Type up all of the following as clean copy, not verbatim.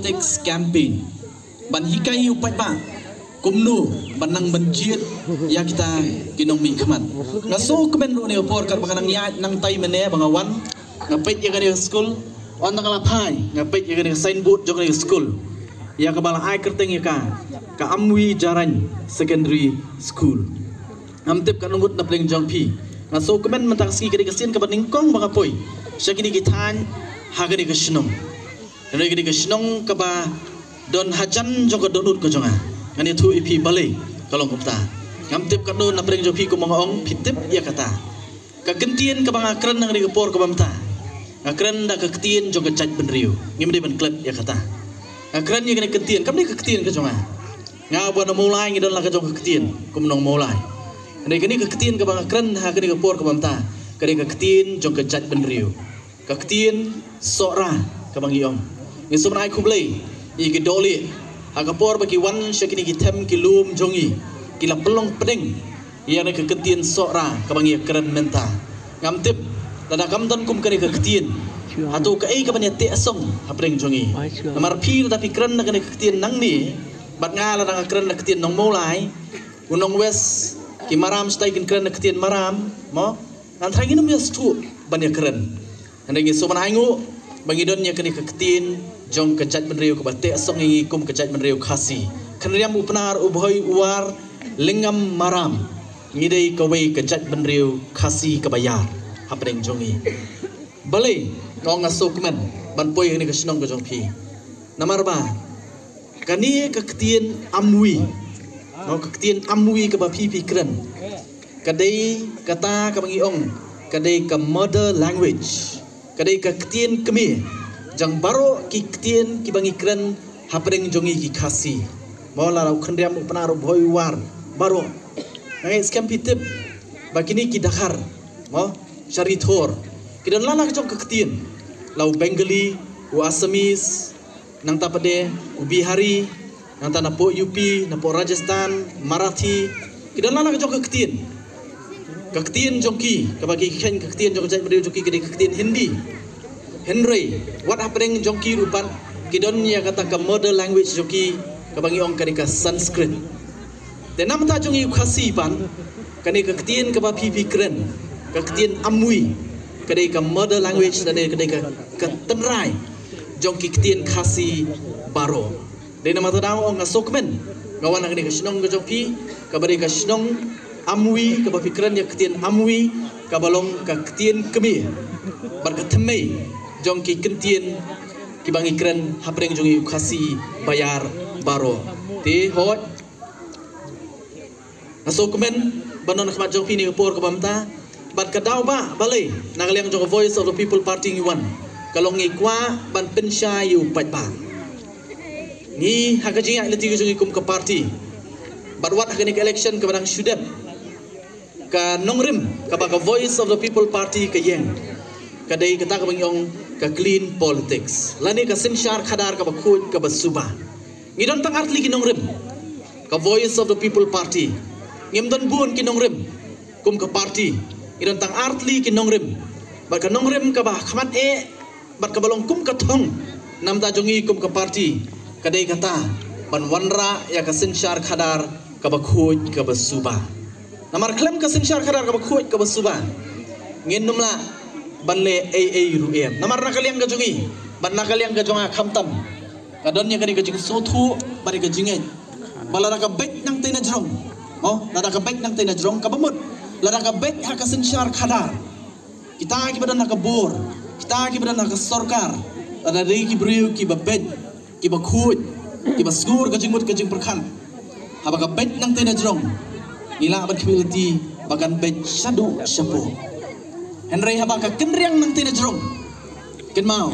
politics campaign ban hikai upai ba kumnu banang banjir ya kita kinong mi khaman ngaso kemen ru ne por kar bangang ya nang tai mene bangawan ngapet ya gani school on tangala phai ngapet ya gani signboard jog ni school ya kabala ai kerteng ya ka amwi jaran secondary school amtep kanungut na pleng jongpi ngaso kemen mentang ski kedi kesin ka baningkong bangapoi syakini kitan hagani kesnong Nari kini kesenong kaba don hajan jogo donut ko jonga ngani thu ipi balai kalong kupta ngamtip kado na preng jopi ko mga ong pitip ya kata kagentien ka mga kren nang rigapor ko bamta ngakren da kagentien jogo chat benriu ngimde ben klep ya kata ngakren ya kini kagentien kamni kagentien ka jonga ngabo na mulai ngidon la ka jong kagentien ko menong mulai nari kini kagentien ka mga kren ha kini kapor ko bamta kani kagentien jogo chat benriu kagentien sora ka bang iong ni sumnai kublai i ki doli agapor bagi wan syakini ki tem ki lum jongi ki la pelong pedeng ia ne ke ketien sora ka bangi keren menta ngamtip tada kamton kum kene ke ketien atu ka ei ka banya te asong apreng jongi namar phi tapi keren na kene ke ketien nang ni bat ngala na keren na ketien nong molai unong wes ki maram stai kin keren na ketien maram mo antrai ginum ya stu banya keren ande gi sumnai ngu bagi donnya kene ke ketien jong kejat menriu ke batik asong ingi kum kejat menriu khasi kenriam upnar ubhoi uar lingam maram ngidei kawai kejat menriu khasi kebayar hapreng jongi balai ngong asok men ban poi ni kesenong ke jong phi namar ba kani ke ketien amwi no ke ketien amwi ke ba phi phi kren kadai kata ka bangi ong kadai ka mother language kadai ka ketien kemi jang baro ki ketien ki bangi kren hapreng jongi ki khasi mola rau khandriam upnar bhoi war baro ngai scam pitip bakini ki dakhar mo shari thor ki don lala jong ka ketien lau bengali u assamese nang tapade u bihari nang ta napo up napo rajasthan marathi ki don lala jong ka ketien jongki ka bagi khen ka ketien jong jai brio jongki ka ketien hindi Henry, what happening jongki rupan kidonya kata ka mother language jongki kabangi ong kani ka Sanskrit. Tenam ta jongi khasi pan kani ka ketien ka ba phi kren ka ketien amwi kani ka mother language dan kani ka tenrai jongki ketien khasi baro. Dena mata daw ong ngasokmen ngawan kani ka sinong ka jongki ka bari ka sinong amwi ka ba kren ya ketien amwi ka balong ka ketien kemi barkathmei jongki kentien ki bangi kren hapreng jongi khasi bayar baro te hot aso komen banon khmat jongpi ni por ko bamta bat kadaw ba balai nagaliang jong voice of the people party ngi wan kalong ngi kwa ban pensha yu pat ba ni hakaji ya leti jongi kum ka party bat wat hakani election ka badang student ka nongrim ka ba voice of the people party ka yeng kadai kata ka bangyong ka clean politics lani ka sinshar khadar ka bakhoj ka basuba ngidon tang artli kinong rim ka voice of the people party ngimdon buon kinong rim kum ka party ngidon tang artli kinong rim bat ka nong rim ka ba khamat e bat ka balong kum ka thong nam ta jongi kum ka party kadai kata ban wanra ya ka sinshar khadar ka bakhoj ka basuba namar klem ka sinshar khadar ka bakhoj ka basuba ngendum la banle ruem namar nakaliang ka jongi ban nakaliang ka jonga khamtam kadonnya kani ka jing sothu bari ka jinge balara ka bet nang tena jrong oh lada ka bet nang tena jrong ka bamut lada ka bet ha ka sinshar khadar kita ki badan ka bor kita ki badan ka sarkar lada dei ki briu ki babet ki bakhut ki basgur ka jingmut ka jing perkhan haba ka bet nang tena jrong ila ban kbilti bagan bet shadu shapo Henry haba ka kenriang nang tina jrong ken mau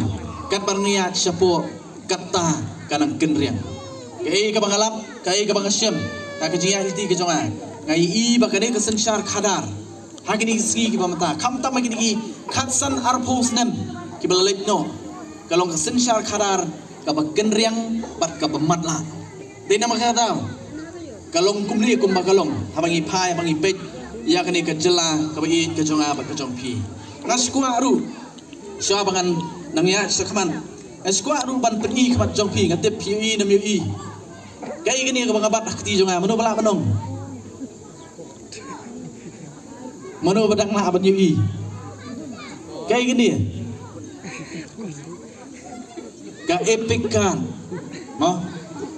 kat barniat syapo kata kanang kenriang kai ka bangalap kai ka bangasyam ka jiya hiti ka jonga ngai i bakane ka sanshar khadar hagini ski ki bamata khamta magini ki khatsan arphos nem ki balalek no kalong ka sanshar khadar ka ba kenriang bat ka bamat la dena makata kalong kumli kum bakalong habangi phai habangi pet ya kani ka jela ka bai ka jonga ba ka jong phi ngasku aru sya bangan nangya sakman Eskuat ruban pergi kemat jong pi ngatip PUI nam UI. Kayak gini ke bangabat akti jonga manu balak menong. Manu badang nak aban UI. Kayak gini. Ka epic kan. Mo.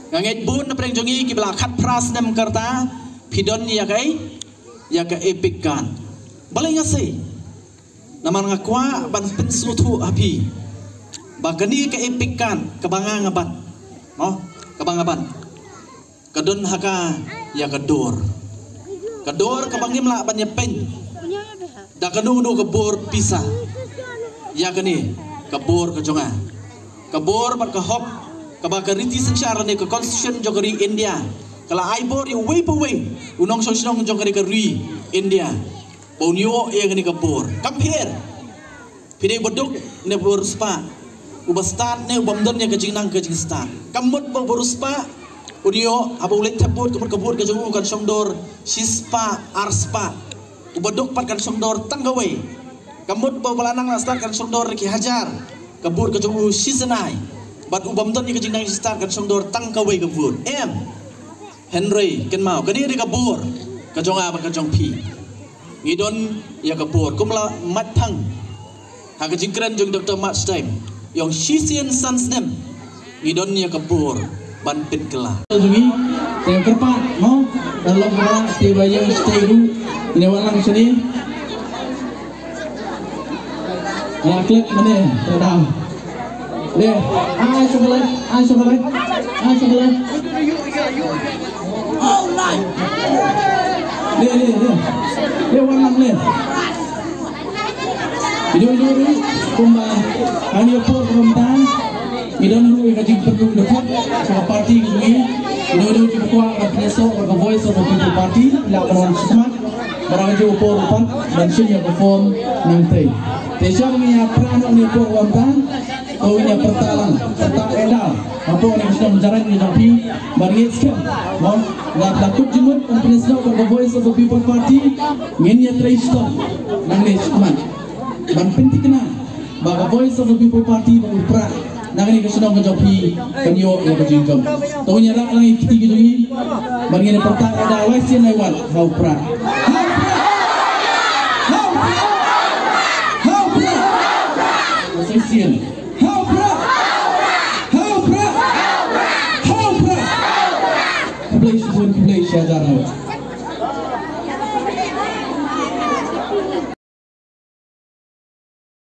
Nganget bun na preng jongi ki bala khat pras nem karta pidon ya ka epic kan. Balai ngase. Naman ngakwa ban penslutu api. Bagani ka epic kan kabangangaban. No? Kabangaban. Kadon haka ya kador. Kador kabangim la ban pen. Da kanu kabor pisah. Ya kani kabor kajonga. Kabor ban ka hop kabaka riti secara ne ka constitution jogari India. Kala aibor you way away. Unong sosong jogari ka ri India. Paunyo ya kani kabor. Come here. Pide bodok ne bor spa. Ubastan ne ubamdon ne kajinang kajingsta. Kamut ba bor spa. Unyo abaulet tabur kabur ka jongu kan songdor sispa arspa. Ubadok pat kan songdor tanggaway. Kamut ba balanang nastar kan songdor ki hajar. Kabur ka jongu sisenai. Bat ubamdon ni kajinang star kan songdor tanggaway kabur. Henry ken mau kani ri kabur ka jonga ba ka jong pi. Ngidon ya kabur kumla matang. Ha kajingkran jong Dr. Match time. Yang Shisian Sons nem ngidon ya kabur ban pin kela. Jungi yang kerpat no dalam orang tiba yang stay dulu ini walang sini. Ya klik mana terang. Le, sebelah. Oh right. Le walang le. Video kumba kami por pemerintahan idon lu ikajing penduduk dekat sama parti ini idon juga kuat kepreso ke voice of the people party laporan semat barang jo por pan dan sunya perform nanti desa punya peran ni por pemerintahan kau punya pertalan serta edal apa yang sudah menjalan di jampi bagi sekian mau nggak takut jemut kepreso ke voice of the people party ngenya treisto nanti semat dan penting kena baga voice of the people party berperan nangani kesenang kejopi kanyo ya kejingkam tohnya rak langi kiti kejungi bagi ni pertang ada wasian lewat hau pra wasian